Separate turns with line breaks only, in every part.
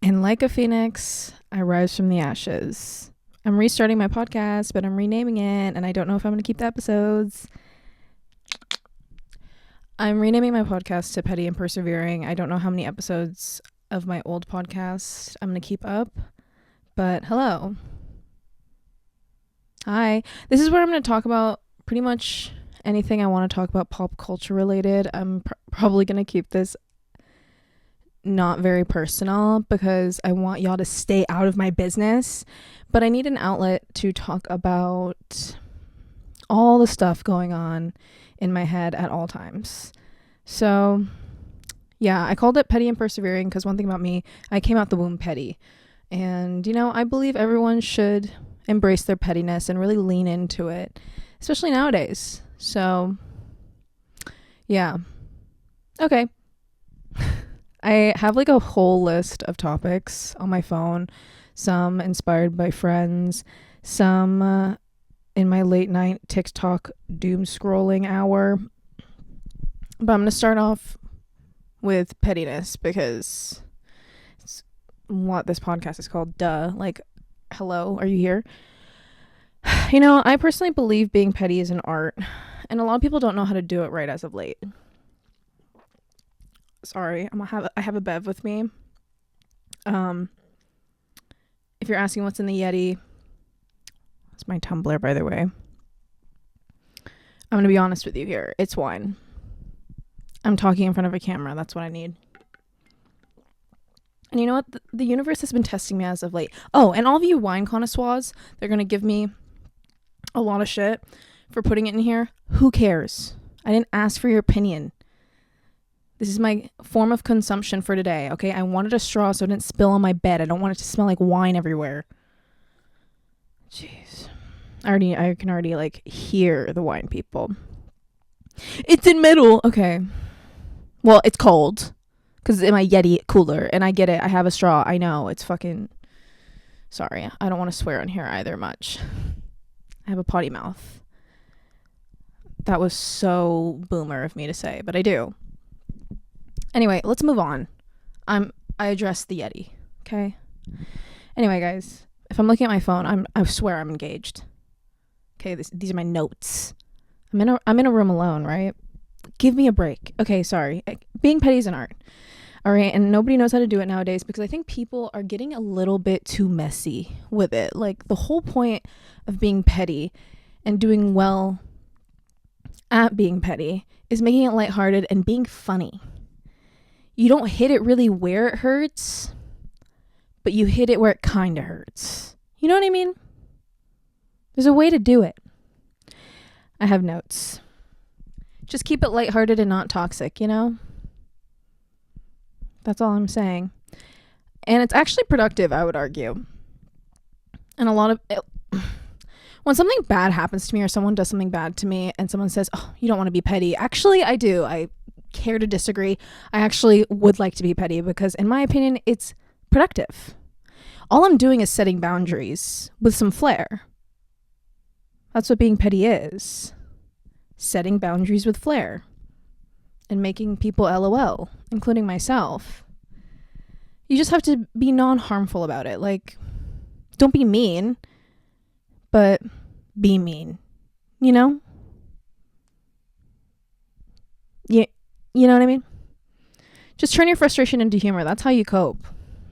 And like a phoenix, I rise from the ashes. I'm restarting my podcast, but I'm renaming it, and I don't know if I'm going to keep the episodes. I'm renaming my podcast to Petty and Persevering. I don't know how many episodes of my old podcast I'm going to keep up, but hello. Hi. This is where I'm going to talk about pretty much anything I want to talk about pop culture related. I'm probably going to keep this not very personal because I want y'all to stay out of my business, but I need an outlet to talk about all the stuff going on in my head at all times. So yeah, I called it Petty and Persevering because one thing about me, I came out the womb petty, and I believe everyone should embrace their pettiness and really lean into it, especially nowadays. So yeah, okay. I have like a whole list of topics on my phone, some inspired by friends, some in my late night TikTok doom scrolling hour. But I'm going to start off with pettiness because it's what this podcast is called. Duh. Like, hello, are you here? I personally believe being petty is an art, and a lot of people don't know how to do it right as of late. Sorry, I have a bev with me. If you're asking what's in the Yeti, it's my tumbler, by the way. I'm gonna be honest with you here. It's wine. I'm talking in front of a camera. That's what I need. And you know what? The universe has been testing me as of late. Oh, and all of you wine connoisseurs, they're gonna give me a lot of shit for putting it in here. Who cares? I didn't ask for your opinion. This is my form of consumption for today, okay? I wanted a straw so it didn't spill on my bed. I don't want it to smell like wine everywhere. Jeez. I can already, like, hear the wine people. It's in metal. Okay. Well, it's cold. Because it's in my Yeti cooler. And I get it. I have a straw. I know. It's fucking... Sorry. I don't want to swear on here either much. I have a potty mouth. That was so boomer of me to say, but I do. Anyway, let's move on. I addressed the Yeti, okay? Anyway, guys, if I'm looking at my phone, I swear I'm engaged. Okay, these are my notes. I'm in a room alone, right? Give me a break. Okay, sorry. Being petty is an art. All right, and nobody knows how to do it nowadays because I think people are getting a little bit too messy with it. Like, the whole point of being petty and doing well at being petty is making it lighthearted and being funny. You don't hit it really where it hurts, but you hit it where it kind of hurts. You know what I mean? There's a way to do it. I have notes. Just keep it lighthearted and not toxic, That's all I'm saying. And it's actually productive, I would argue. And a lot of it, when something bad happens to me or someone does something bad to me and someone says, "Oh, you don't want to be petty." Actually, I do. I care to disagree. I actually would like to be petty because in my opinion it's productive. All I'm doing is setting boundaries with some flair. That's what being petty is. Setting boundaries with flair and making people LOL, including myself. You just have to be non-harmful about it. Like, don't be mean, but be mean. Yeah, you know what I mean? Just turn your frustration into humor. That's how you cope.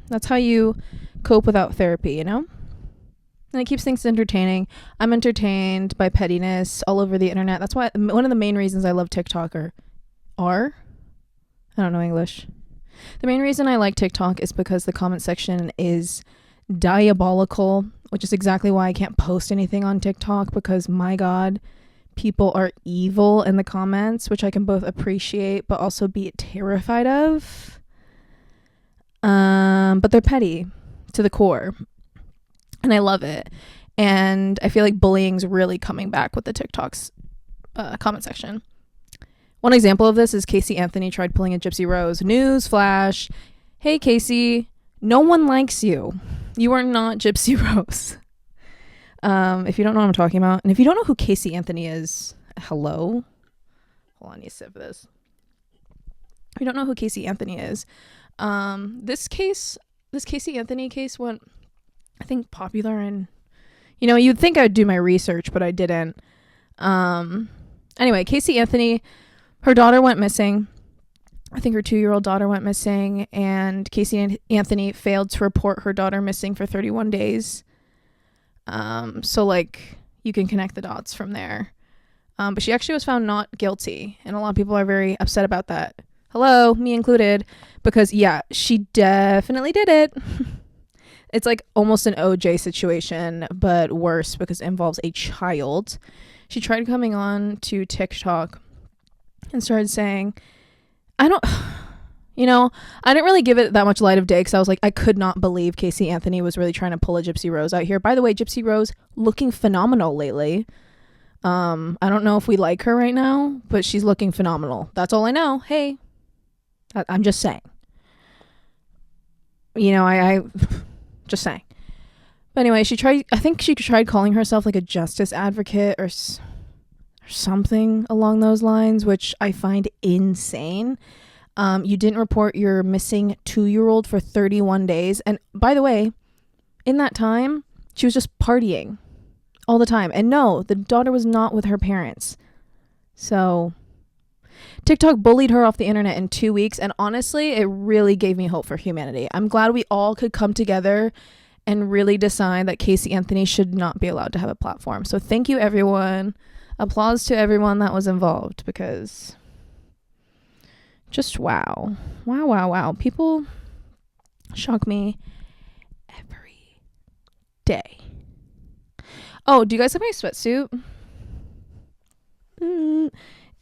That's how you cope without therapy, And it keeps things entertaining. I'm entertained by pettiness all over the internet. That's why one of the main reasons I love TikTok I don't know English. The main reason I like TikTok is because the comment section is diabolical, which is exactly why I can't post anything on TikTok because, my God, people are evil in the comments, which I can both appreciate but also be terrified of. But they're petty to the core, and I love it. And I feel like bullying's really coming back with the TikTok's comment section. One example of this is Casey Anthony tried pulling a Gypsy Rose. News flash. Hey, Casey, no one likes you. You are not Gypsy Rose. If you don't know what I'm talking about, and if you don't know who Casey Anthony is, hello? Hold on, I need to sip this. If you don't know who Casey Anthony is, this case this Casey Anthony case went, I think, popular, and you'd think I'd do my research, but I didn't. Anyway, Casey Anthony, her daughter went missing. I think her 2-year-old daughter went missing, and Casey Anthony failed to report her daughter missing for 31 days. So like you can connect the dots from there. But she actually was found not guilty, and a lot of people are very upset about that. Hello, me included, because yeah, she definitely did it. It's like almost an OJ situation, but worse because it involves a child. She tried coming on to TikTok and started saying, I didn't really give it that much light of day because I was like, I could not believe Casey Anthony was really trying to pull a Gypsy Rose out here. By the way, Gypsy Rose looking phenomenal lately. I don't know if we like her right now, but she's looking phenomenal. That's all I know. Hey, I'm just saying. I just saying. But anyway, I think she tried calling herself like a justice advocate or something along those lines, which I find insane. You didn't report your missing 2-year-old for 31 days. And by the way, in that time, she was just partying all the time. And no, the daughter was not with her parents. So TikTok bullied her off the internet in 2 weeks. And honestly, it really gave me hope for humanity. I'm glad we all could come together and really decide that Casey Anthony should not be allowed to have a platform. So thank you, everyone. Applause to everyone that was involved, because just wow. People shock me every day. Oh, do you guys have my sweatsuit?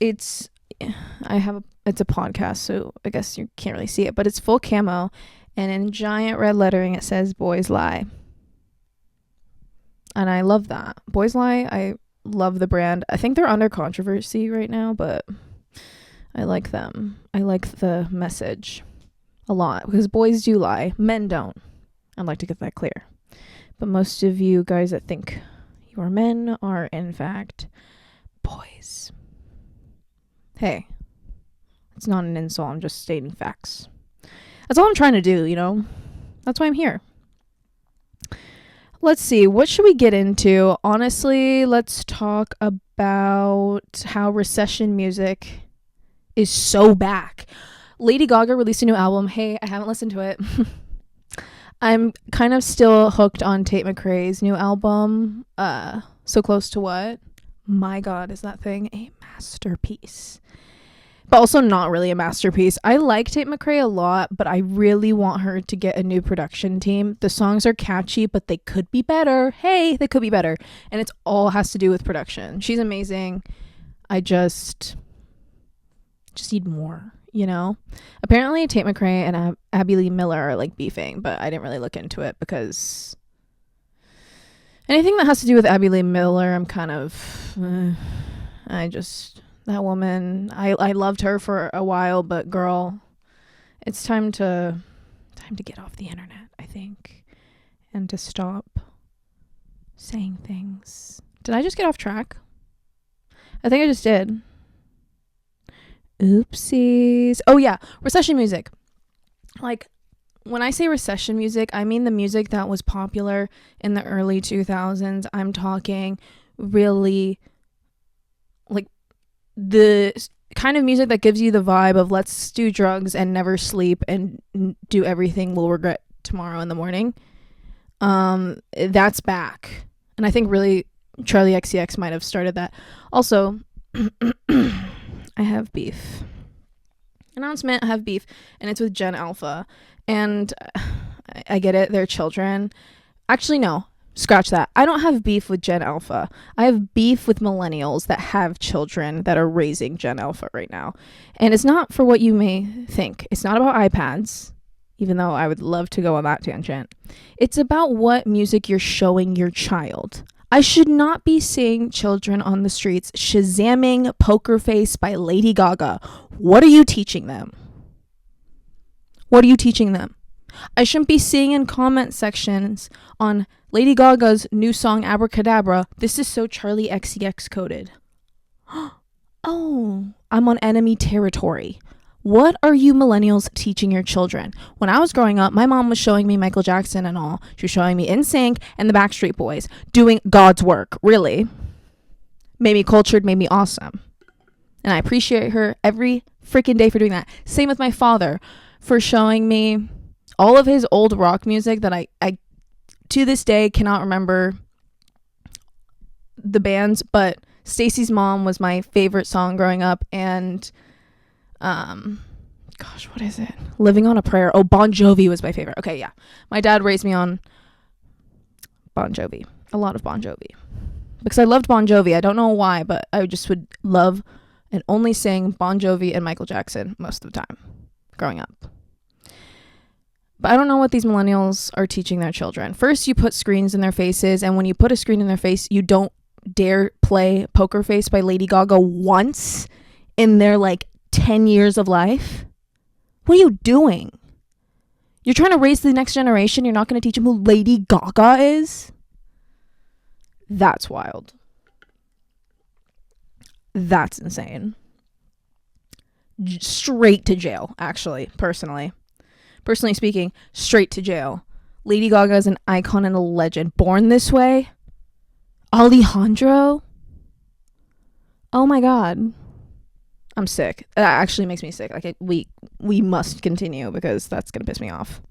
It's a podcast, so I guess you can't really see it, but it's full camo, and in giant red lettering it says Boys Lie. And I love that. Boys Lie, I love the brand. I think they're under controversy right now, but I like them. I like the message a lot, because boys do lie, men don't. I'd like to get that clear. But most of you guys that think you are men are in fact boys. Hey, it's not an insult, I'm just stating facts. That's all I'm trying to do, That's why I'm here. Let's see, what should we get into? Honestly, let's talk about how recession music is so back. Lady Gaga released a new album. Hey, I haven't listened to it. I'm kind of still hooked on Tate McRae's new album, So Close to What. My God, is that thing a masterpiece? But also not really a masterpiece. I like Tate McRae a lot, but I really want her to get a new production team. The songs are catchy, but they could be better. Hey, they could be better. And it's all has to do with production. She's amazing. I just need more, Apparently Tate McRae and Abby Lee Miller are like beefing, but I didn't really look into it because anything that has to do with Abby Lee Miller, I'm kind of that woman, I loved her for a while, but girl, it's time to get off the internet, I think, and to stop saying things. Did I just get off track? I think I just did. Oopsies. Oh yeah, recession music. Like, when I say recession music, I mean the music that was popular in the early 2000s. I'm talking really like the kind of music that gives you the vibe of let's do drugs and never sleep and do everything we'll regret tomorrow in the morning. That's back. And I think really Charlie XCX might have started that. Also, I have beef. Announcement, I have beef, and it's with Gen Alpha. And I get it, they're children. Actually, no, scratch that. I don't have beef with Gen Alpha. I have beef with millennials that have children that are raising Gen Alpha right now. And it's not for what you may think. It's not about iPads, even though I would love to go on that tangent. It's about what music you're showing your child. I should not be seeing children on the streets shazamming Poker Face by Lady Gaga. What are you teaching them? What are you teaching them? I shouldn't be seeing in comment sections on Lady Gaga's new song Abracadabra, this is so Charlie XCX coded. Oh, I'm on enemy territory. What are you millennials teaching your children? When I was growing up, my mom was showing me Michael Jackson and all. She was showing me NSYNC and the Backstreet Boys doing God's work, really. Made me cultured, made me awesome. And I appreciate her every freaking day for doing that. Same with my father, for showing me all of his old rock music that I to this day cannot remember the bands, but Stacy's Mom was my favorite song growing up, and gosh, what is it? Living on a Prayer. Oh, Bon Jovi was my favorite. Okay, yeah. My dad raised me on Bon Jovi. A lot of Bon Jovi. Because I loved Bon Jovi. I don't know why, but I just would love and only sing Bon Jovi and Michael Jackson most of the time growing up. But I don't know what these millennials are teaching their children. First, you put screens in their faces, and when you put a screen in their face, you don't dare play Poker Face by Lady Gaga once in their 10 years of life. What are you doing? You're trying to raise the next generation. You're not going to teach them who Lady Gaga is? That's wild. That's insane. Straight to jail, actually, personally speaking, straight to jail. Lady Gaga is an icon and a legend. Born This Way. Alejandro. Oh my God. I'm sick. That actually makes me sick. We must continue because that's going to piss me off.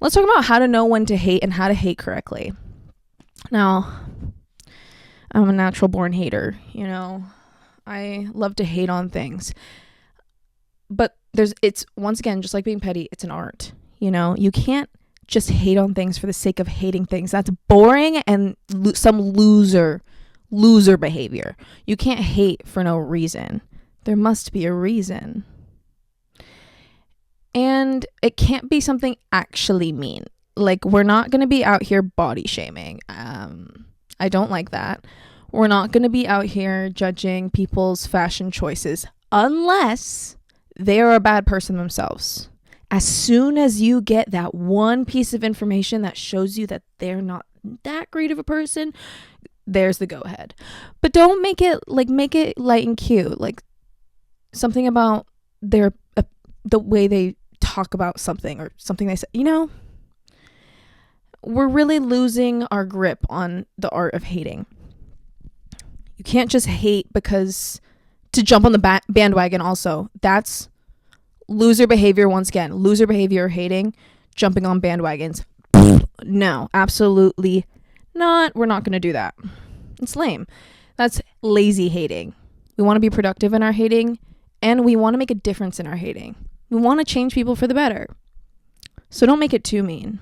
Let's talk about how to know when to hate and how to hate correctly. Now, I'm a natural born hater, I love to hate on things. But it's once again, just like being petty, it's an art. You can't just hate on things for the sake of hating things. That's boring and some loser behavior. You can't hate for no reason. There must be a reason. And it can't be something actually mean. We're not going to be out here body shaming. I don't like that. We're not going to be out here judging people's fashion choices unless they are a bad person themselves. As soon as you get that one piece of information that shows you that they're not that great of a person, there's the go ahead. But don't make it light and cute. Something about the way they talk about something or something they say, we're really losing our grip on the art of hating. You can't just hate because to jump on the bandwagon also. That's loser behavior once again. Loser behavior, hating, jumping on bandwagons. No, absolutely not. We're not going to do that. It's lame. That's lazy hating. We want to be productive in our hating, and we want to make a difference in our hating. We want to change people for the better. So don't make it too mean.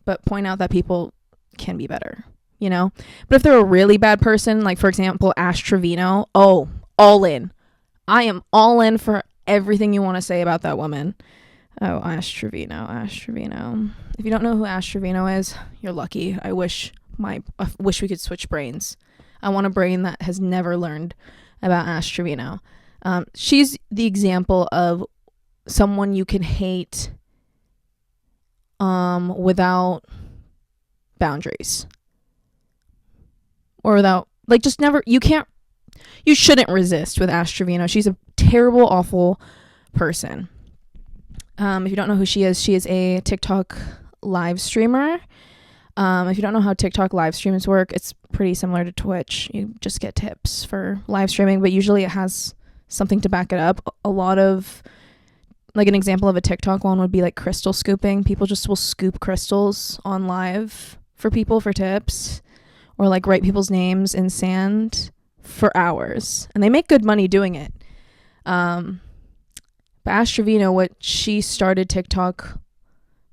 But point out that people can be better, But if they're a really bad person, for example, Ash Trevino, all in. I am all in for everything you want to say about that woman. Oh, Ash Trevino. If you don't know who Ash Trevino is, you're lucky. I wish we could switch brains. I want a brain that has never learned about Ash Trevino. She's the example of someone you can hate without boundaries, or without you shouldn't resist with Ash Trevino. She's a terrible, awful person. If you don't know who she is a TikTok live streamer. If you don't know how TikTok live streams work, it's pretty similar to Twitch. You just get tips for live streaming, but usually it has something to back it up. A lot of an example of a TikTok one would be crystal scooping. People just will scoop crystals on live for people for tips, or write people's names in sand for hours, and they make good money doing it. But Ash Trevino, what she started TikTok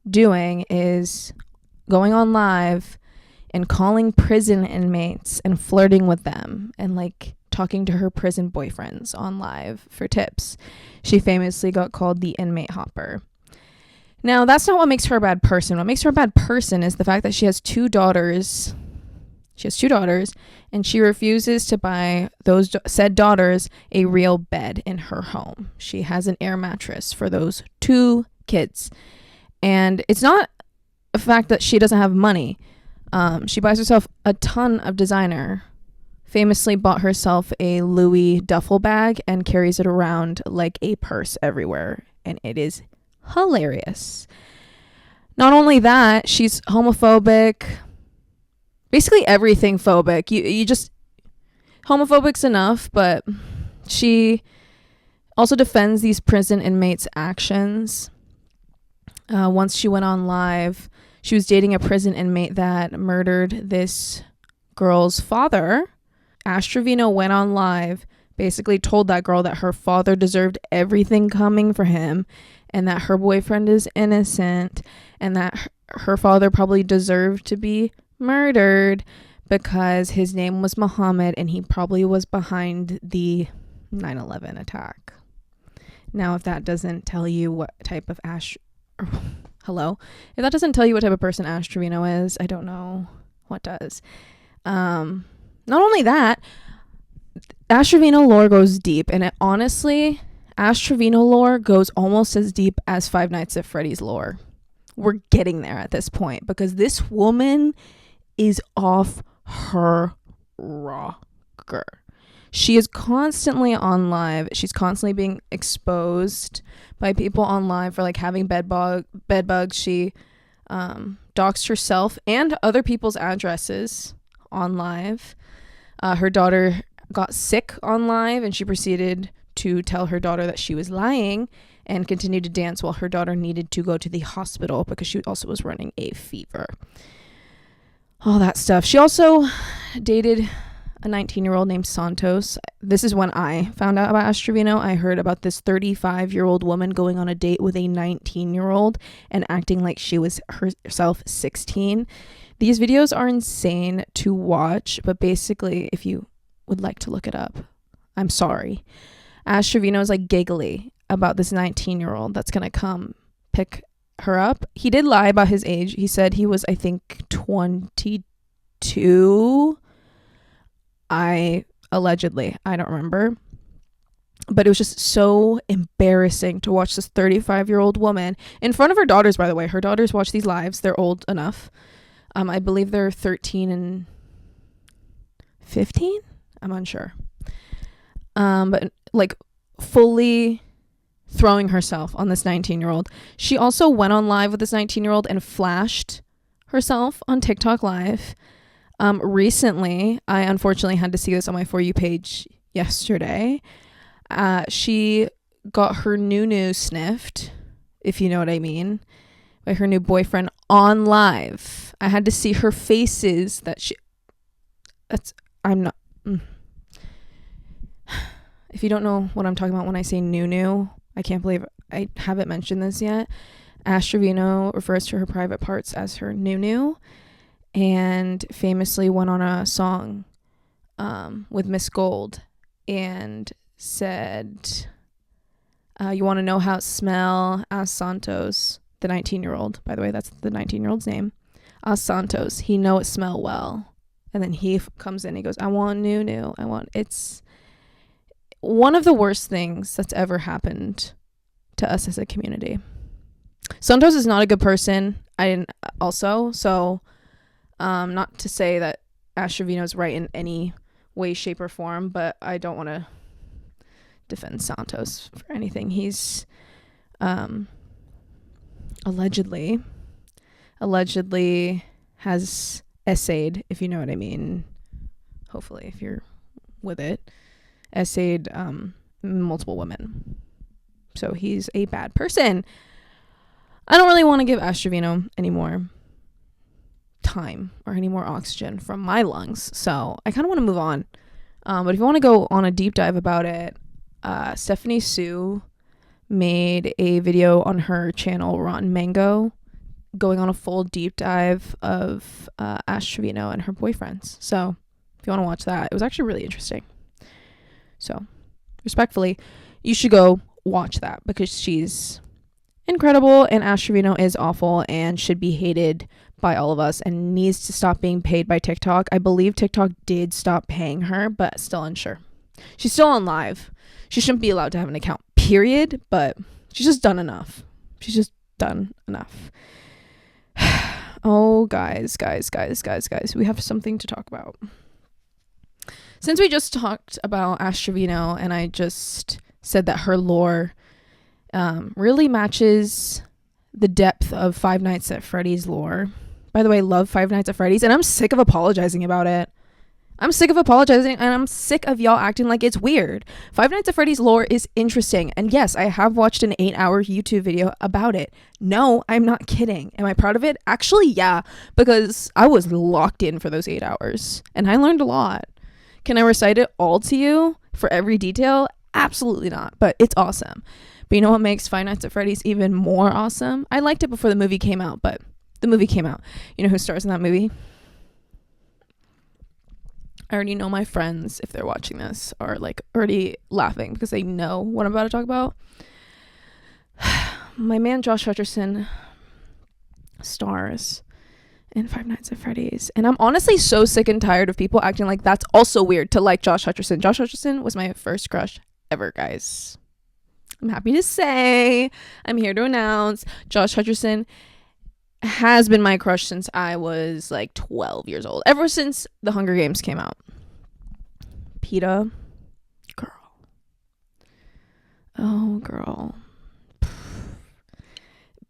doing is going on live and calling prison inmates and flirting with them and talking to her prison boyfriends on live for tips. She famously got called the inmate hopper. Now, that's not what makes her a bad person. What makes her a bad person is the fact that she has two daughters. And she refuses to buy those said daughters a real bed in her home. She has an air mattress for those two kids. And it's not a fact that she doesn't have money. She buys herself a ton of designer famously bought herself a Louis duffel bag and carries it around like a purse everywhere. And it is hilarious. Not only that, she's homophobic. Basically everything phobic. You just... Homophobic's enough, but she also defends these prison inmates' actions. Once she went on live, she was dating a prison inmate that murdered this girl's father. Ash Trevino went on live, basically told that girl that her father deserved everything coming for him and that her boyfriend is innocent and that her father probably deserved to be murdered because his name was Muhammad and he probably was behind the 9/11 attack. Now, if that doesn't tell you what type of if that doesn't tell you what type of person Ash Trevino is, I don't know what does. Not only that, Ash Trevino lore goes deep, and honestly, Ash Trevino lore goes almost as deep as Five Nights at Freddy's lore. We're getting there at this point because this woman is off her rocker. She is constantly on live. She's constantly being exposed by people on live for like having bed bugs. She doxed herself and other people's addresses on live. Her daughter got sick on live and she proceeded to tell her daughter that she was lying and continued to dance while her daughter needed to go to the hospital because she also was running a fever. All that stuff. She also dated a 19-year-old named Santos. This is when I found out about Ash Trevino. I heard about this 35-year-old woman going on a date with a 19-year-old and acting like she was herself 16. These videos are insane to watch, but basically, if you would like to look it up, I'm sorry. Ash Trevino is like giggly about this 19-year-old that's going to come pick her up. He did lie about his age. He said he was, I think, 22. I don't remember. But it was just so embarrassing to watch this 35-year-old woman in front of her daughters, by the way. Her daughters watch these lives. They're old enough. I believe they're 13 and 15. I'm unsure. But like fully throwing herself on this 19-year-old. She also went on live with this 19-year-old and flashed herself on TikTok Live. Recently, I unfortunately had to see this on my For You page yesterday. She got her new sniffed, if you know what I mean, by her new boyfriend on live. I had to see her faces if you don't know what I'm talking about when I say new, I can't believe I haven't mentioned this yet. Ash Trevino refers to her private parts as her new, and famously went on a song with Miss Gold and said, you want to know how it smell? Ask Santos, the 19-year-old. By the way, that's the 19-year-old's name. Ask Santos. He know it smell well. And then he comes in and he goes, I want new. It's one of the worst things that's ever happened to us as a community. Santos is not a good person. So not to say that Ash Trevino is right in any way, shape, or form, but I don't want to defend Santos for anything. He's allegedly has essayed, if you know what I mean, hopefully if you're with it, essayed multiple women. So he's a bad person. I don't really want to give Ash Trevino any more time or any more oxygen from my lungs, so I kind of want to move on. But if you want to go on a deep dive about it, Stephanie Sue made a video on her channel Rotten Mango going on a full deep dive of Ash Trevino and her boyfriends. So if you want to watch that, it was actually really interesting. So respectfully, you should go watch that because she's incredible and Ash Trevino is awful and should be hated by all of us and needs to stop being paid by TikTok. I believe TikTok did stop paying her, but still unsure. She's still on live. She shouldn't be allowed to have an account, period, but she's just done enough. Oh, guys, we have something to talk about. Since we just talked about Ash Trevino and I just said that her lore really matches the depth of Five Nights at Freddy's lore. By the way, I love Five Nights at Freddy's, and I'm sick of apologizing about it. I'm sick of apologizing, and I'm sick of y'all acting like it's weird. Five Nights at Freddy's lore is interesting, and yes, I have watched an 8-hour YouTube video about it. No, I'm not kidding. Am I proud of it? Actually, yeah, because I was locked in for those 8 hours, and I learned a lot. Can I recite it all to you for every detail? Absolutely not, but it's awesome. But you know what makes Five Nights at Freddy's even more awesome? I liked it before the movie came out, but the movie came out. You know who stars in that movie? I already know my friends, if they're watching this, are like already laughing because they know what I'm about to talk about. My man Josh Hutcherson stars in Five Nights at Freddy's. And I'm honestly so sick and tired of people acting like that's also weird to like Josh Hutcherson. Josh Hutcherson was my first crush ever, guys. I'm happy to say, I'm here to announce, Josh Hutcherson has been my crush since I was like 12 years old. Ever since The Hunger Games came out. PETA. Girl. Oh, girl.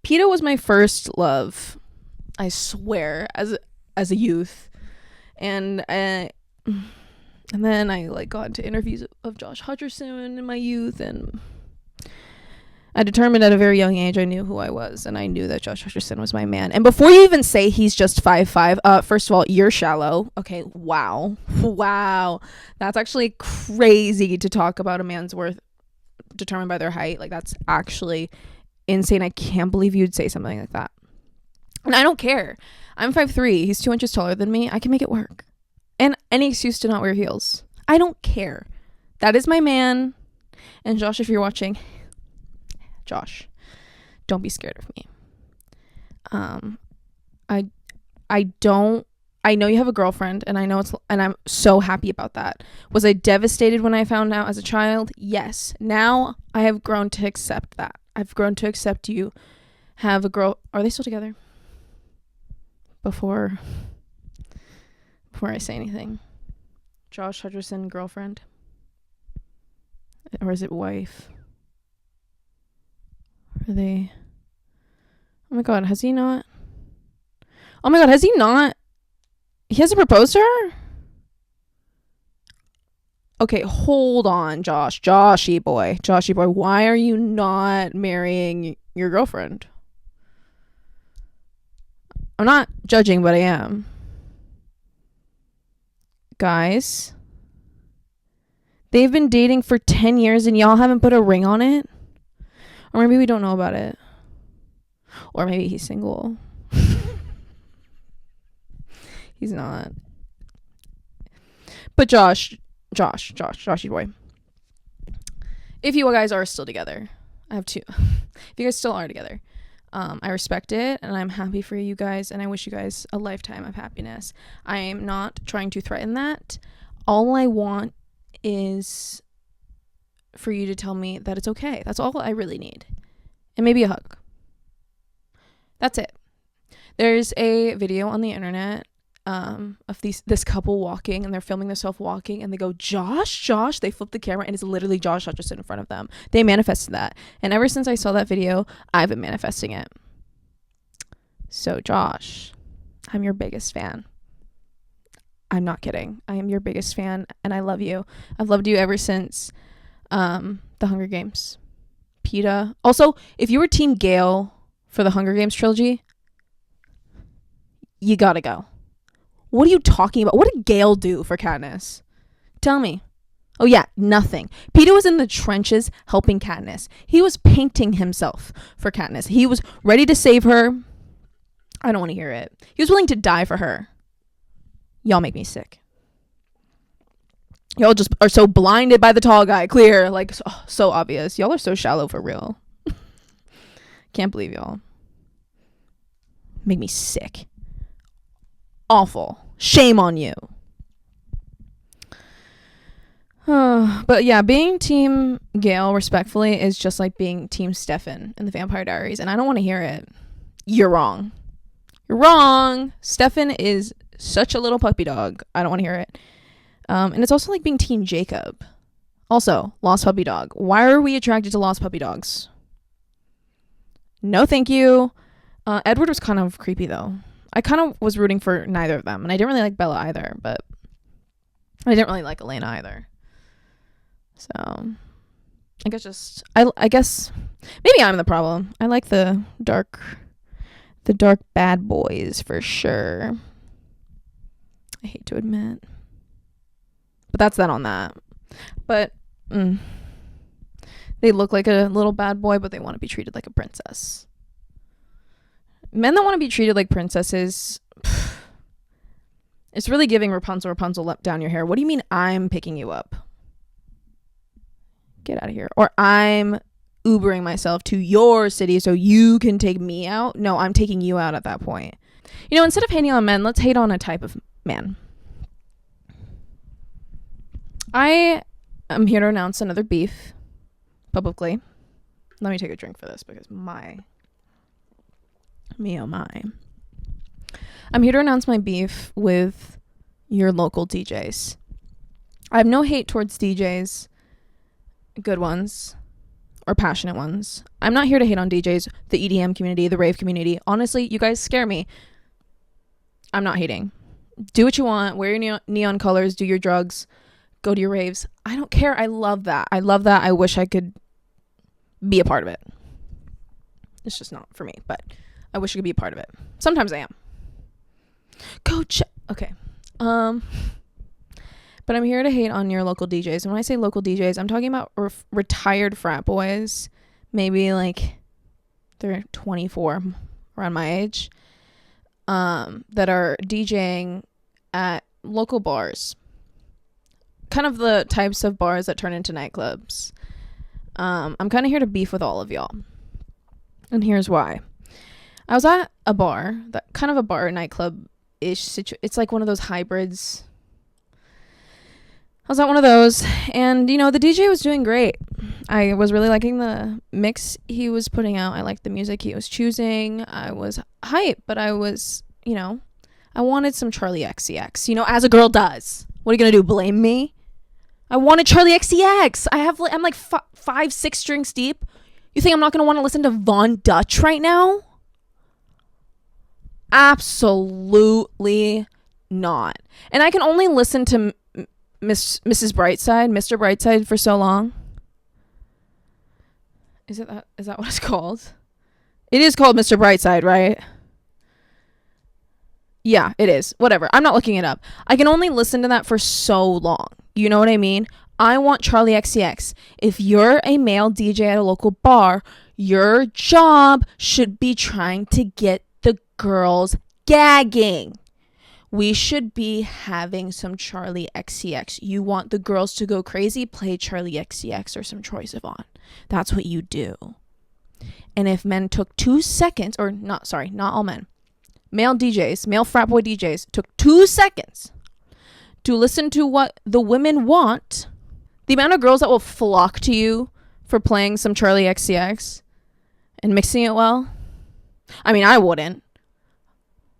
PETA was my first love. I swear. As a youth. And then I like got into interviews of Josh Hutcherson in my youth, and I determined at a very young age I knew who I was, and I knew that Josh Hutcherson was my man. And before you even say he's just 5'5", first of all, you're shallow. Okay, wow. That's actually crazy to talk about a man's worth determined by their height. Like, that's actually insane. I can't believe you'd say something like that. And I don't care. I'm 5'3". He's 2 inches taller than me. I can make it work. And any excuse to not wear heels. I don't care. That is my man. And Josh, if you're watching, Josh, don't be scared of me. I know you have a girlfriend, and I know and I'm so happy about that. Was I devastated when I found out as a child? Yes. Now I have grown to accept that. I've grown to accept you have a girl. Are they still together? Before I say anything. Josh Hutcherson, girlfriend? Or is it wife? Are they? Oh my god, has he not? Oh my god, has he not? He hasn't proposed to her? Okay, hold on, Joshy boy, why are you not marrying your girlfriend? I'm not judging, but I am. Guys, they've been dating for 10 years and y'all haven't put a ring on it? Or maybe we don't know about it. Or maybe he's single. He's not. But Joshy boy. If you guys are still together, I have two. If you guys still are together, I respect it, and I'm happy for you guys, and I wish you guys a lifetime of happiness. I am not trying to threaten that. All I want is for you to tell me that it's okay. That's all I really need. And maybe a hug. That's it. There's a video on the internet of this couple walking, and they're filming themselves walking, and they go, Josh, they flip the camera, and it's literally Josh Hutcherson in front of them. They manifested that, and ever since I saw that video, I've been manifesting it. So Josh, I'm your biggest fan. I'm not kidding. I am your biggest fan, and I love you. I've loved you ever since the Hunger Games. PETA. Also, if you were Team Gale for the Hunger Games trilogy, you gotta go. What are you talking about? What did Gale do for Katniss? Tell me. Oh yeah, nothing. PETA was in the trenches helping Katniss. He was painting himself for Katniss. He was ready to save her. I don't want to hear it. He was willing to die for her. Y'all make me sick. Y'all just are so blinded by the tall guy. Clear. Like, so obvious. Y'all are so shallow for real. Can't believe y'all. Make me sick. Awful. Shame on you. But yeah, being Team Gale respectfully is just like being Team Stefan in the Vampire Diaries, and I don't want to hear it. You're wrong. You're wrong. Stefan is such a little puppy dog. I don't want to hear it. And it's also like being Team Jacob. Also, lost puppy dog. Why are we attracted to lost puppy dogs? No, thank you. Edward was kind of creepy though. I kind of was rooting for neither of them, and I didn't really like Bella either, but I didn't really like Elena either. So I guess maybe I'm the problem. I like the dark bad boys for sure. I hate to admit, but that's that on that. But they look like a little bad boy, but they want to be treated like a princess. Men that want to be treated like princesses, it's really giving Rapunzel let down your hair. What do you mean I'm picking you up? Get out of here. Or I'm Ubering myself to your city so you can take me out. No, I'm taking you out at that point. You know, instead of hating on men, let's hate on a type of man. I am here to announce another beef publicly. Let me take a drink for this because me oh my. I'm here to announce my beef with your local DJs. I have no hate towards DJs, good ones or passionate ones. I'm not here to hate on DJs, the EDM community, the rave community. Honestly, you guys scare me. I'm not hating. Do what you want. Wear your neon colors. Do your drugs. Go to your raves. I don't care. I love that. I wish I could be a part of it. It's just not for me, but I wish I could be a part of it. Sometimes I am. Okay. But I'm here to hate on your local DJs. And when I say local DJs, I'm talking about retired frat boys. Maybe like they're 24, around my age, that are DJing at local bars. Kind of the types of bars that turn into nightclubs. I'm kind of here to beef with all of y'all. And here's why. I was at a bar, nightclub-ish it's like one of those hybrids. I was at one of those, and, you know, the DJ was doing great. I was really liking the mix he was putting out. I liked the music he was choosing. I was hyped, but I was, you know, I wanted some Charlie XCX, you know, as a girl does. What are you going to do, blame me? I wanted Charlie XCX. I'm like 5-6 drinks deep. You think I'm not going to want to listen to Von Dutch right now? Absolutely not. And I can only listen to Mrs. Brightside, Mr. Brightside for so long. Is that what it's called? It is called Mr. Brightside, right? Yeah, it is. Whatever. I'm not looking it up. I can only listen to that for so long. You know what I mean? I want Charlie XCX. If you're a male DJ at a local bar, your job should be trying to get the girls gagging. We should be having some Charlie XCX. You want the girls to go crazy? Play Charlie XCX or some Troye Sivan. That's what you do. And if men took 2 seconds, not all men, male DJs, male frat boy DJs took 2 seconds to listen to what the women want, the amount of girls that will flock to you for playing some Charlie XCX and mixing it well. I mean, I wouldn't.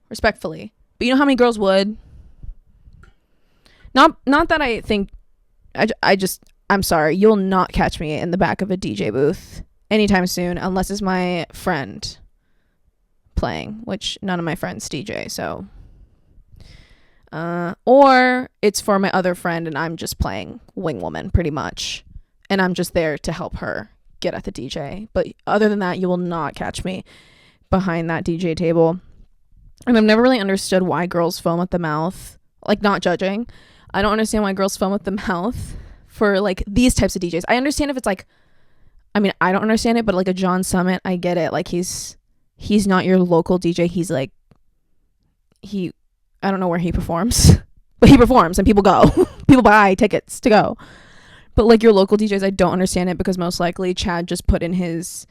Respectfully. But you know how many girls would? Not that I think... I'm sorry. You'll not catch me in the back of a DJ booth anytime soon unless it's my friend playing, which none of my friends DJ, so... or it's for my other friend and I'm just playing wing woman pretty much. And I'm just there to help her get at the DJ. But other than that, you will not catch me behind that DJ table. And I've never really understood why girls foam at the mouth. Like, not judging. I don't understand why girls foam at the mouth for, like, these types of DJs. I understand if it's, like... I mean, I don't understand it, but, like, a John Summit, I get it. Like, he's not your local DJ. He's, like... I don't know where he performs. But he performs, and people go. People buy tickets to go. But, like, your local DJs, I don't understand it because most likely Chad just put in his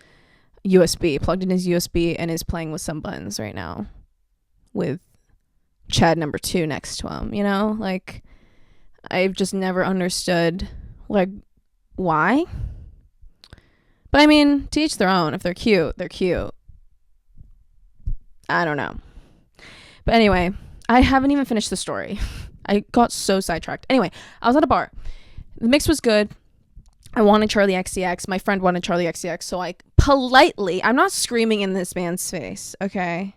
plugged in his USB, and is playing with some buttons right now. With Chad number 2 next to him, you know? Like, I've just never understood, like, why? But I mean, to each their own. If they're cute, they're cute. I don't know. But anyway, I haven't even finished the story. I got so sidetracked. Anyway, I was at a bar. The mix was good. I wanted Charlie XCX. My friend wanted Charlie XCX. So I politely, I'm not screaming in this man's face, okay?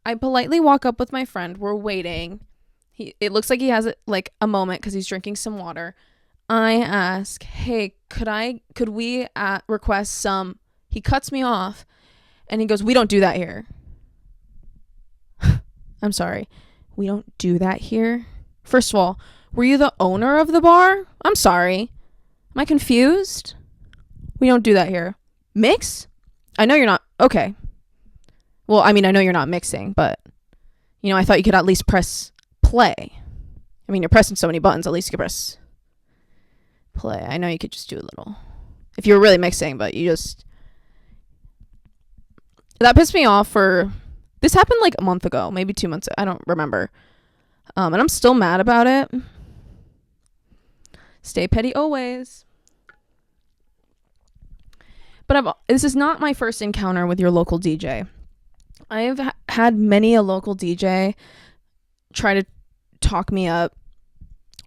I politely walk up with my friend. We're waiting. It looks like he has like a moment because he's drinking some water. I ask, hey, could we request some? He cuts me off and he goes, we don't do that here. I'm sorry. We don't do that here? First of all, were you the owner of the bar? I'm sorry. Am I confused? We don't do that here. Mix? I know you're not. Okay. Well, I mean, I know you're not mixing, but, you know, I thought you could at least press play. I mean, you're pressing so many buttons. At least you could press play. I know you could just do a little. If you were really mixing, but you just. That pissed me off for. This happened like a month ago, maybe 2 months. I don't remember. And I'm still mad about it. Stay petty always. But this is not my first encounter with your local DJ. I've had many a local DJ try to talk me up,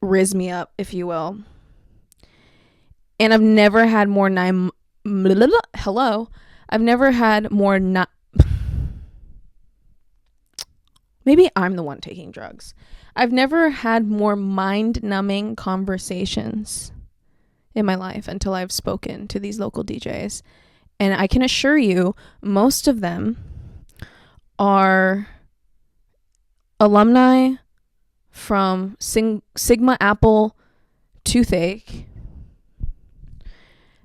rizz me up, if you will. And I've never had more I've never had more Maybe I'm the one taking drugs. I've never had more mind-numbing conversations in my life until I've spoken to these local DJs. And I can assure you, most of them are alumni from Sigma Apple Toothache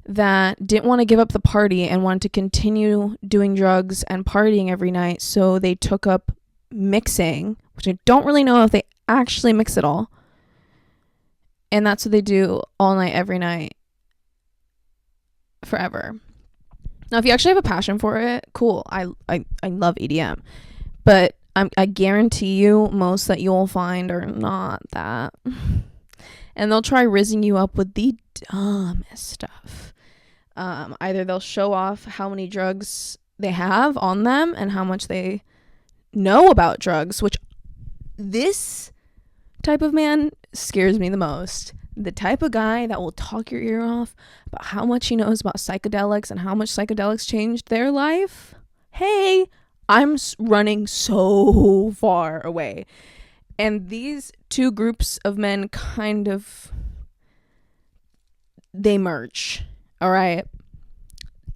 that didn't want to give up the party and wanted to continue doing drugs and partying every night. So they took up mixing, which I don't really know if they actually mix it all. And that's what they do all night, every night, forever. Now, if you actually have a passion for it, cool. I love EDM. But I guarantee you most that you'll find are not that. And they'll try rizzing you up with the dumbest stuff. Either they'll show off how many drugs they have on them and how much they know about drugs, which this type of man scares me the most. The type of guy that will talk your ear off about how much he knows about psychedelics and how much psychedelics changed their life. Hey, I'm running so far away. And these two groups of men kind of, they merge. All right.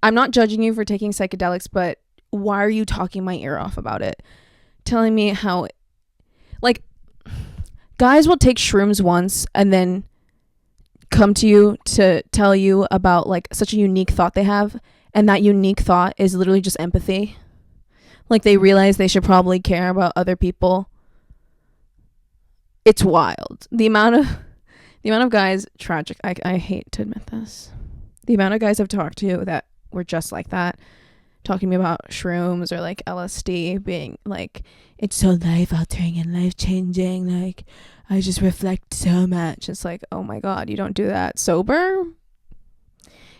I'm not judging you for taking psychedelics, but why are you talking my ear off about it? Telling me how, like, guys will take shrooms once and then come to you to tell you about, like, such a unique thought they have. And that unique thought is literally just empathy. Like, they realize they should probably care about other people. It's wild. The amount of guys, tragic. I hate to admit this. The amount of guys I've talked to that were just like that, talking to me about shrooms or like LSD, being like, it's so life altering and life changing. Like, I just reflect so much. It's like, oh my God, you don't do that sober?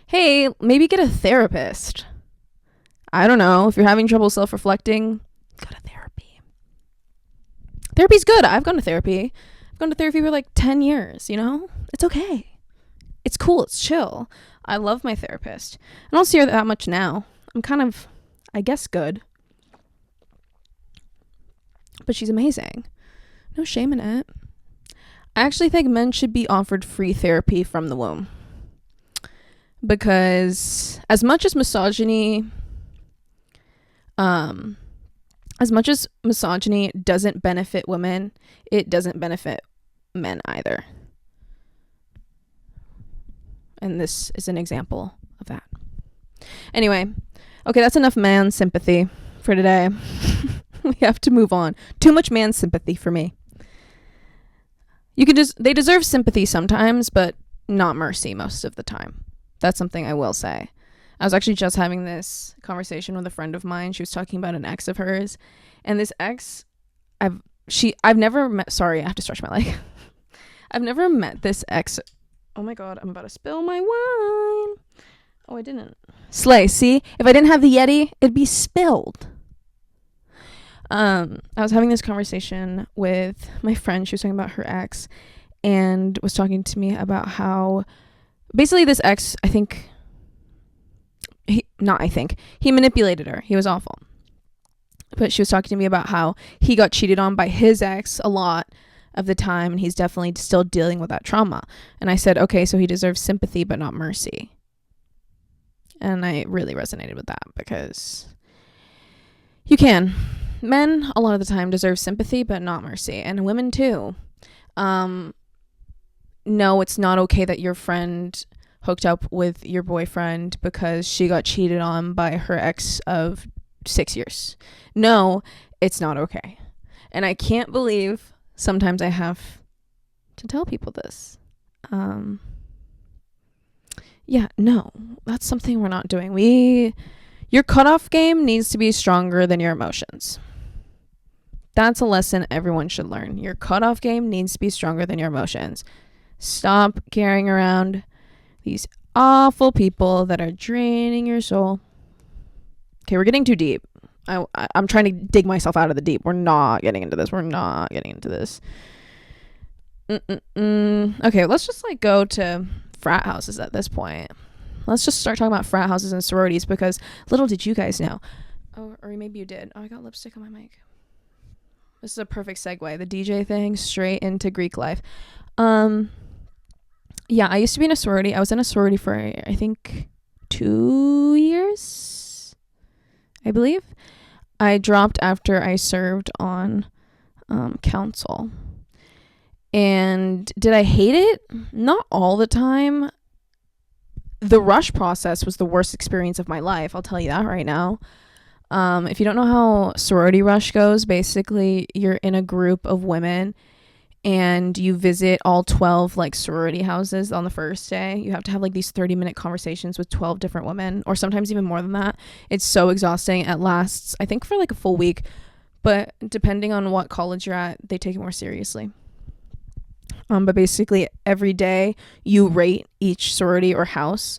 Hey, maybe get a therapist. I don't know. If you're having trouble self-reflecting, go to therapy. Therapy's good. I've gone to therapy. I've gone to therapy for like 10 years, you know? It's okay. It's cool. It's chill. I love my therapist. I don't see her that much now. I'm kind of, I guess, good. But she's amazing. No shame in it. I actually think men should be offered free therapy from the womb. Because as much as misogyny doesn't benefit women, it doesn't benefit men either. And this is an example of that. Anyway, okay, that's enough man sympathy for today. We have to move on. Too much man sympathy for me. They deserve sympathy sometimes, but not mercy most of the time. That's something I will say. I was actually just having this conversation with a friend of mine. She was talking about an ex of hers. And this ex, I've never met, sorry, I have to stretch my leg. I've never met this ex. Oh my God, I'm about to spill my wine. Oh, I didn't. Slay, see? If I didn't have the Yeti, it'd be spilled. I was having this conversation with my friend. She was talking about her ex and was talking to me about how basically this ex, he manipulated her. He was awful. But she was talking to me about how he got cheated on by his ex a lot of the time, and he's definitely still dealing with that trauma. And I said, okay, so he deserves sympathy but not mercy. And I really resonated with that because men a lot of the time deserve sympathy but not mercy, and women too. No, it's not okay that your friend hooked up with your boyfriend because she got cheated on by her ex of 6 years. No, it's not okay. And I can't believe sometimes I have to tell people this. Yeah, no, that's something we're not doing. Your cutoff game needs to be stronger than your emotions. That's a lesson everyone should learn. Your cutoff game needs to be stronger than your emotions. Stop carrying around these awful people that are draining your soul. Okay, we're getting too deep. I'm trying to dig myself out of the deep. We're not getting into this. Okay, let's just go to frat houses at this point. Let's just start talking about frat houses and sororities, because little did you guys know. Oh, or maybe you did. Oh, I got lipstick on my mic. This is a perfect segue. The DJ thing straight into Greek life. Yeah, I used to be in a sorority. I was in a sorority for, I think, 2 years, I believe. I dropped after I served on council. And did I hate it? Not all the time. The rush process was the worst experience of my life. I'll tell you that right now. If you don't know how sorority rush goes, basically you're in a group of women and you visit all 12 sorority houses on the first day. You have to have these 30-minute conversations with 12 different women, or sometimes even more than that. It's so exhausting. It lasts, I think, for a full week, but depending on what college you're at, they take it more seriously. But basically every day you rate each sorority or house.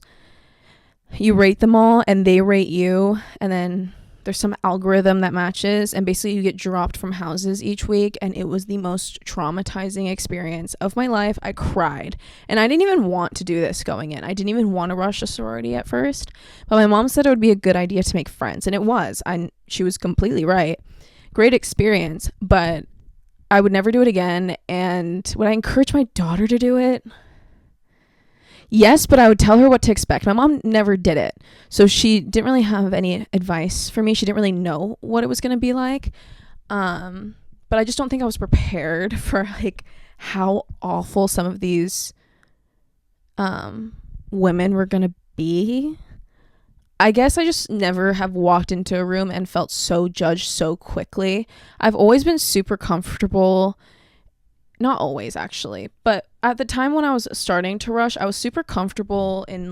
You rate them all and they rate you, and then there's some algorithm that matches, and basically you get dropped from houses each week. And it was the most traumatizing experience of my life. I cried, and I didn't even want to do this going in. I didn't even want to rush a sorority at first, but my mom said it would be a good idea to make friends, and it was. She was completely right. Great experience, but I would never do it again. And would I encourage my daughter to do it? Yes, but I would tell her what to expect. My mom never did it, so she didn't really have any advice for me. She didn't really know what it was going to be like. But I just don't think I was prepared for how awful some of these women were going to be. I guess I just never have walked into a room and felt so judged so quickly. I've always been super comfortable. Not always, actually, but at the time when I was starting to rush, I was super comfortable in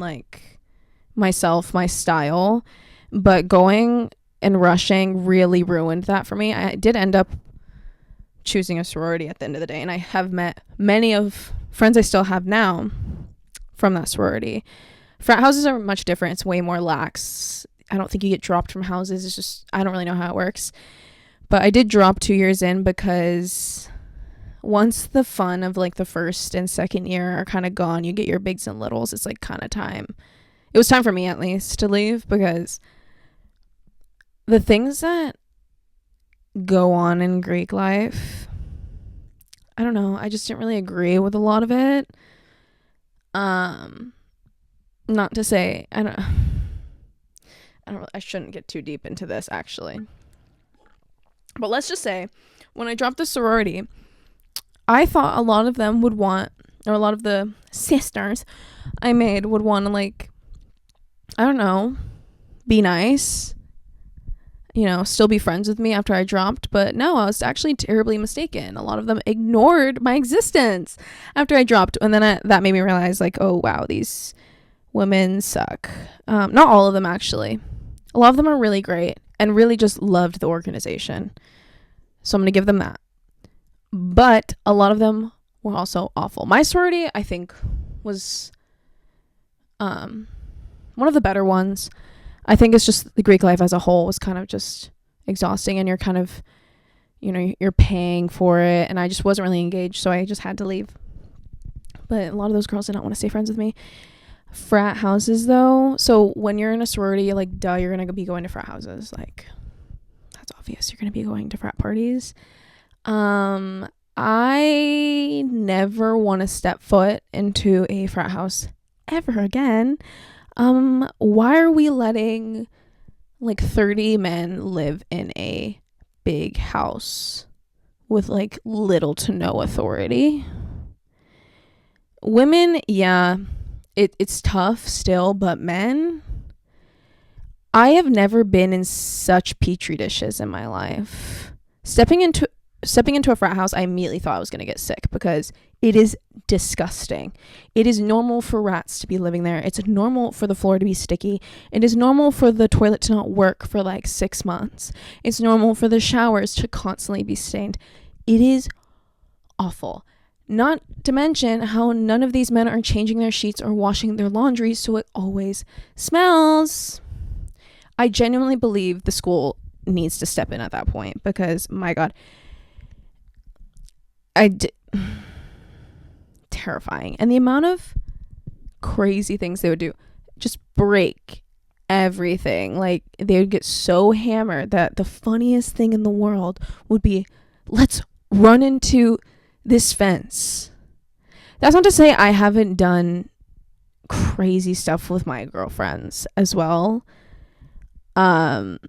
myself, my style, but going and rushing really ruined that for me. I did end up choosing a sorority at the end of the day, and I have met many of friends I still have now from that sorority. Frat houses are much different. It's way more lax. I don't think you get dropped from houses. It's just, I don't really know how it works. But I did drop 2 years in because once the fun of the first and second year are kind of gone, you get your bigs and littles. It's kind of time. It was time for me, at least, to leave, because the things that go on in Greek life, I don't know. I just didn't really agree with a lot of it. Not to say, I shouldn't get too deep into this, actually. But let's just say, when I dropped the sorority, I thought a lot of them would want, or a lot of the sisters I made would want to I don't know, be nice, still be friends with me after I dropped. But no, I was actually terribly mistaken. A lot of them ignored my existence after I dropped. And then that made me realize oh wow, these women suck. Not all of them, actually. A lot of them are really great and really just loved the organization. So I'm going to give them that. But a lot of them were also awful. My sorority, I think, was one of the better ones. I think it's just the Greek life as a whole was kind of just exhausting, and you're kind of you know, you're paying for it, and I just wasn't really engaged, so I just had to leave. But a lot of those girls did not want to stay friends with me. Frat houses, though, so when you're in a sorority, like, duh, you're gonna be going to frat houses. Like, that's obvious. You're gonna be going to frat parties. I never want to step foot into a frat house ever again. Why are we letting like 30 men live in a big house with like little to no authority? Women, yeah, it's tough still, but men, I have never been in such petri dishes in my life. Stepping into a frat house, I immediately thought I was going to get sick because it is disgusting. It is normal for rats to be living there. It's normal for the floor to be sticky. It is normal for the toilet to not work for like 6 months. It's normal for the showers to constantly be stained. It is awful. Not to mention how none of these men are changing their sheets or washing their laundry, so it always smells. I genuinely believe the school needs to step in at that point because, my God, terrifying. And the amount of crazy things they would do, just break everything. Like, they would get so hammered that the funniest thing in the world would be, let's run into this fence. That's not to say I haven't done crazy stuff with my girlfriends as well. I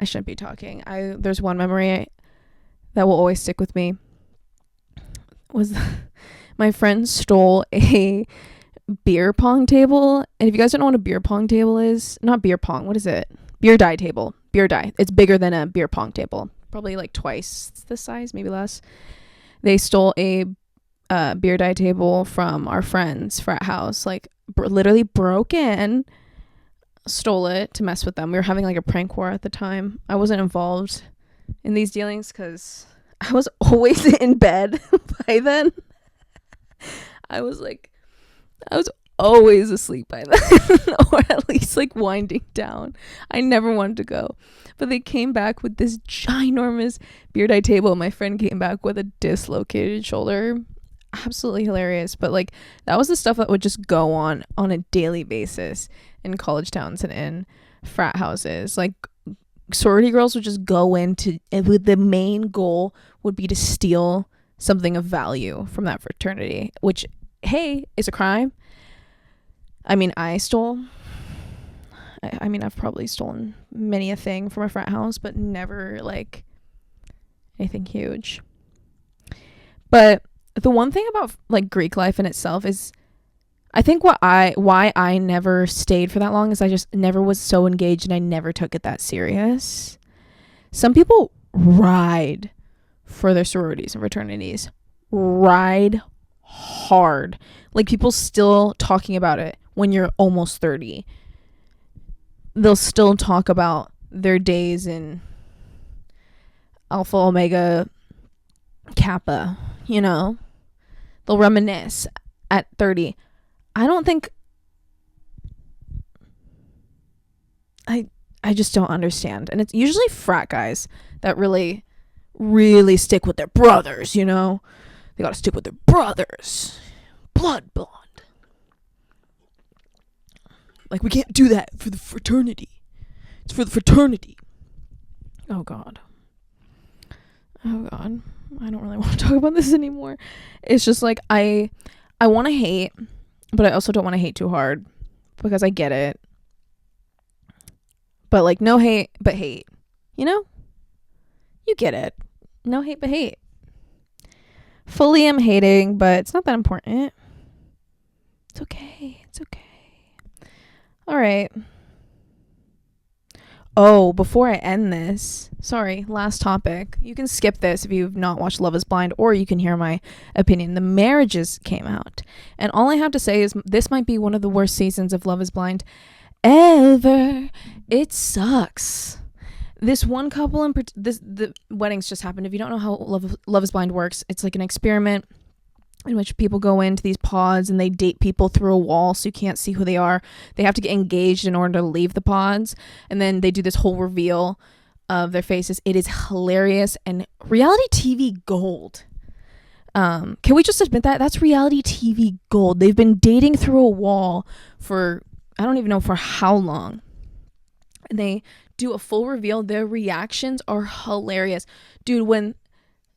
shouldn't be talking. There's one memory that will always stick with me. Was my friend stole a beer pong table. And if you guys don't know what a beer pong table is, not beer pong, what is it? Beer die table. Beer die. It's bigger than a beer pong table. Probably like twice the size, maybe less. They stole a beer die table from our friend's frat house. Like, literally broke in, stole it to mess with them. We were having like a prank war at the time. I wasn't involved in these dealings because I was always in bed by then. I was always asleep by then, or at least like winding down. I never wanted to go. But they came back with this ginormous beer die table. My friend came back with a dislocated shoulder. Absolutely hilarious. But like, that was the stuff that would just go on a daily basis in college towns and in frat houses. Like, sorority girls would just go into, with the main goal would be to steal something of value from that fraternity, which, hey, is a crime. I mean, I've probably stolen many a thing from a frat house, but never like anything huge. But the one thing about like Greek life in itself is, I think why I never stayed for that long is I just never was so engaged and I never took it that serious. Some people ride for their sororities and fraternities. Ride hard. Like, people still talking about it when you're almost 30. They'll still talk about their days in Alpha Omega Kappa, you know? They'll reminisce at 30. I don't think, I just don't understand. And it's usually frat guys that really, really stick with their brothers, you know? They gotta stick with their brothers. Blood bond. Like, we can't do that for the fraternity. It's for the fraternity. Oh, God. I don't really want to talk about this anymore. It's just like, I want to hate, but I also don't want to hate too hard because I get it. But like, no hate, but hate. You know? You get it. No hate, but hate. Fully am hating, but it's not that important. It's okay. It's okay. All right. Oh, before I end this, sorry, last topic. You can skip this if you've not watched Love is Blind, or you can hear my opinion. The Marriages came out. And all I have to say is this might be one of the worst seasons of Love is Blind ever. It sucks. This one couple, the weddings just happened. If you don't know how Love is Blind works, it's like an experiment in which people go into these pods and they date people through a wall so you can't see who they are. They have to get engaged in order to leave the pods. And then they do this whole reveal of their faces. It is hilarious and reality TV gold. Can we just admit that? That's reality TV gold. They've been dating through a wall for, I don't even know for how long. And they do a full reveal. Their reactions are hilarious. Dude, when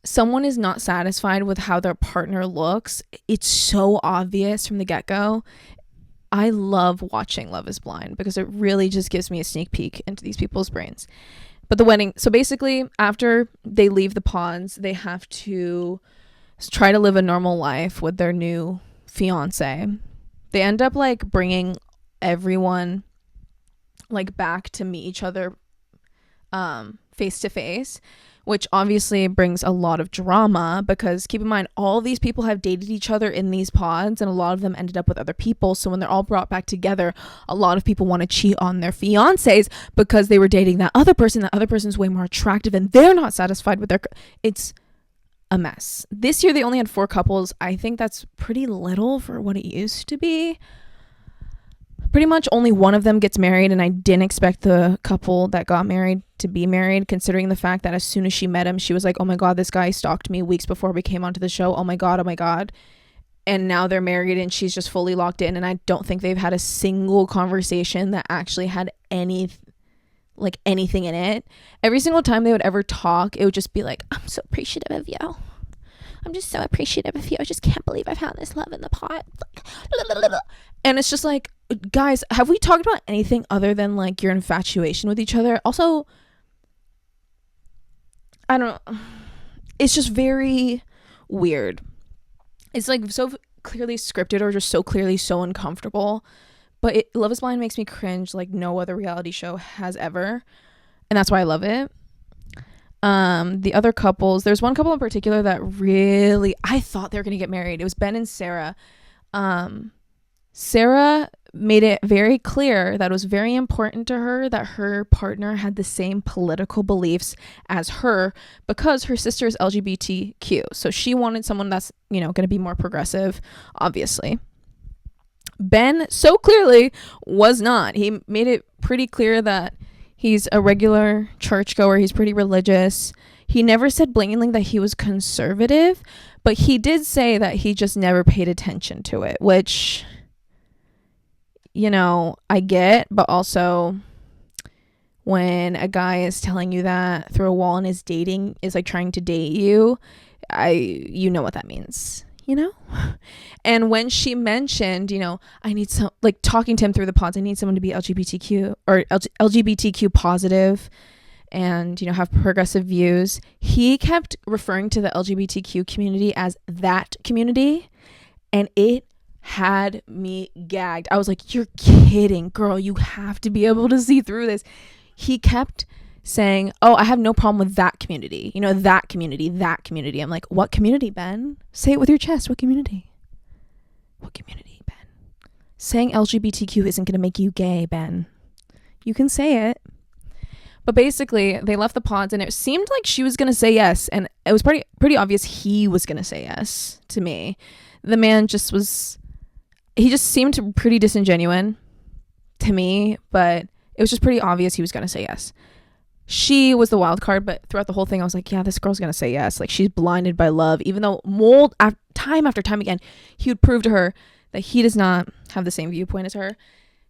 someone is not satisfied with how their partner looks, it's so obvious from the get-go. I love watching Love is Blind because it really just gives me a sneak peek into these people's brains. But the wedding, so basically after they leave the pods, they have to try to live a normal life with their new fiance. They end up like bringing everyone like back to meet each other face to face, which obviously brings a lot of drama because keep in mind all these people have dated each other in these pods and a lot of them ended up with other people. So when they're all brought back together, a lot of people want to cheat on their fiancés because they were dating that other person. That other person's way more attractive and they're not satisfied with their, it's a mess. This year they only had 4 couples. I think that's pretty little for what it used to be. Pretty much only one of them gets married, and I didn't expect the couple that got married to be married, considering the fact that as soon as she met him, she was like, oh my god, this guy stalked me weeks before we came onto the show. Oh my god. And now they're married and she's just fully locked in, and I don't think they've had a single conversation that actually had anything in it. Every single time they would ever talk, it would just be like, I'm so appreciative of you. I'm just so appreciative of you. I just can't believe I found this love in the pot. And it's just like, guys, have we talked about anything other than like your infatuation with each other? Also, I don't know. It's just very weird. It's like so clearly scripted or just so clearly so uncomfortable. But Love is Blind makes me cringe like no other reality show has ever. And that's why I love it. The other couples, there's one couple in particular that really, I thought they were going to get married. It was Ben and Sarah. Sarah made it very clear that it was very important to her that her partner had the same political beliefs as her because her sister is LGBTQ. So she wanted someone that's, going to be more progressive, obviously. Ben so clearly was not. He made it pretty clear that he's a regular churchgoer. He's pretty religious. He never said blatantly that he was conservative, but he did say that he just never paid attention to it, which, I get, but also when a guy is telling you that through a wall and is like trying to date you, you know what that means. And when she mentioned, I need some, like talking to him through the pods, I need someone to be LGBTQ or LGBTQ positive and, have progressive views. He kept referring to the LGBTQ community as that community, and it had me gagged. I was like, you're kidding, girl. You have to be able to see through this. He kept saying, oh, I have no problem with that community. That community. I'm like, what community, Ben? Say it with your chest. What community? What community, Ben? Saying LGBTQ isn't going to make you gay, Ben. You can say it. But basically, they left the pods, and it seemed like she was going to say yes. And it was pretty obvious he was going to say yes to me. The man he just seemed pretty disingenuous to me, but it was just pretty obvious he was going to say yes. She was the wild card, but throughout the whole thing, I was like, yeah, this girl's going to say yes. Like, she's blinded by love, even though time after time again, he would prove to her that he does not have the same viewpoint as her.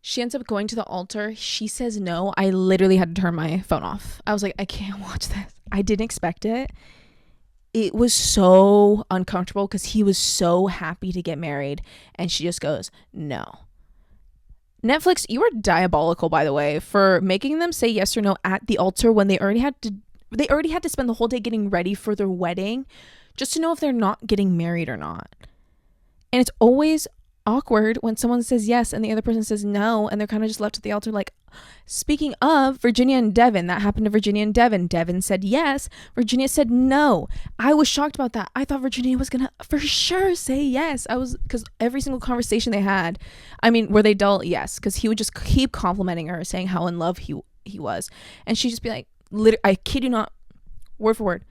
She ends up going to the altar. She says no. I literally had to turn my phone off. I was like, I can't watch this. I didn't expect it. It was so uncomfortable because he was so happy to get married. And she just goes, no. Netflix, you are diabolical, by the way, for making them say yes or no at the altar when they already had to spend the whole day getting ready for their wedding just to know if they're not getting married or not. And it's always awkward when someone says yes and the other person says no, and they're kind of just left at the altar like, speaking of Virginia and Devin, that happened to Virginia and Devin. Devin said yes, Virginia said no. I was shocked about that. I thought Virginia was gonna for sure say yes. Because every single conversation they had, were they dull? Yes, because he would just keep complimenting her, saying how in love he was, and she'd just be like, I kid you not, word for word,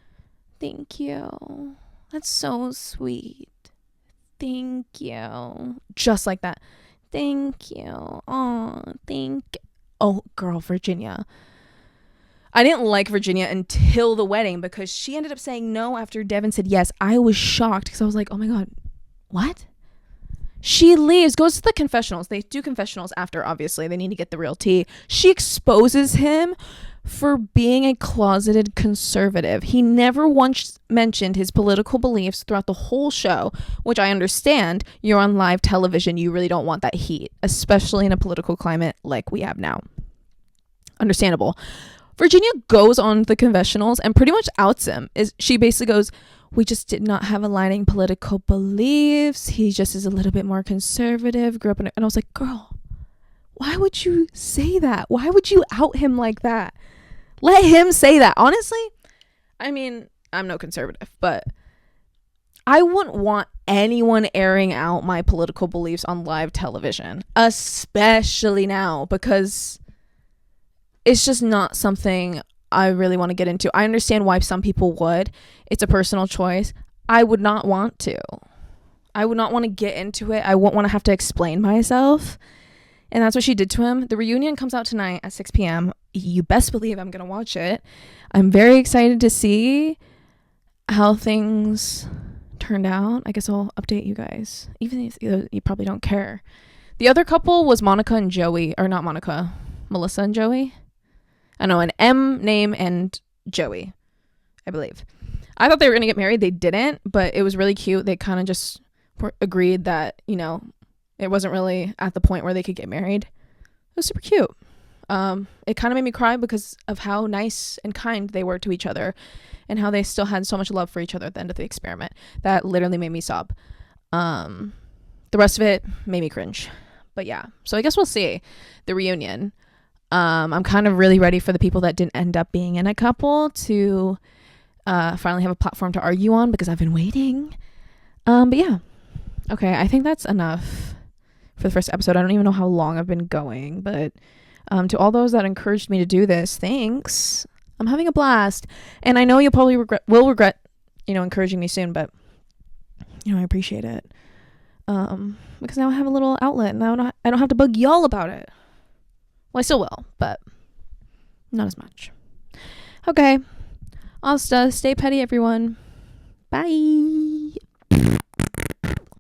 thank you, that's so sweet, thank you, just like that, thank you, oh, thank you. Oh, girl, Virginia. I didn't like Virginia until the wedding because she ended up saying no after Devin said yes. I was shocked because I was like, oh my God, what? She leaves, goes to the confessionals. They do confessionals after, obviously. They need to get the real tea. She exposes him for being a closeted conservative. He never once mentioned his political beliefs throughout the whole show, which I understand. You're on live television. You really don't want that heat, especially in a political climate like we have now. Understandable. Virginia goes on the confessionals and pretty much outs him. She basically goes, we just did not have aligning political beliefs. He just is a little bit more conservative. Grew up in it. And I was like, girl, why would you say that? Why would you out him like that? Let him say that. Honestly, I mean, I'm no conservative, but I wouldn't want anyone airing out my political beliefs on live television, especially now, because it's just not something I really want to get into. I understand why some people would. It's a personal choice. I would not want to. I would not want to get into it. I won't want to have to explain myself. And that's what she did to him. The reunion comes out tonight at 6 p.m. You best believe I'm going to watch it. I'm very excited to see how things turned out. I guess I'll update you guys, even if you probably don't care. The other couple was Monica and Joey, or not Monica, Melissa and Joey. I know, an M name and Joey, I believe. I thought they were going to get married. They didn't, but it was really cute. They kind of just agreed that, you know, it wasn't really at the point where they could get married. It was super cute. It kind of made me cry because of how nice and kind they were to each other and how they still had so much love for each other at the end of the experiment. That literally made me sob. The rest of it made me cringe. But yeah, so I guess we'll see the reunion. I'm kind of really ready for the people that didn't end up being in a couple to finally have a platform to argue on because I've been waiting. But yeah, okay, I think that's enough for the first episode. I don't even know how long I've been going, but to all those that encouraged me to do this, thanks. I'm having a blast, and I know you'll probably will regret, you know, encouraging me soon, but you know, I appreciate it. Because now I have a little outlet, and I don't have to bug y'all about it. Well, I still will, but not as much. Okay. Asta, stay petty, everyone. Bye.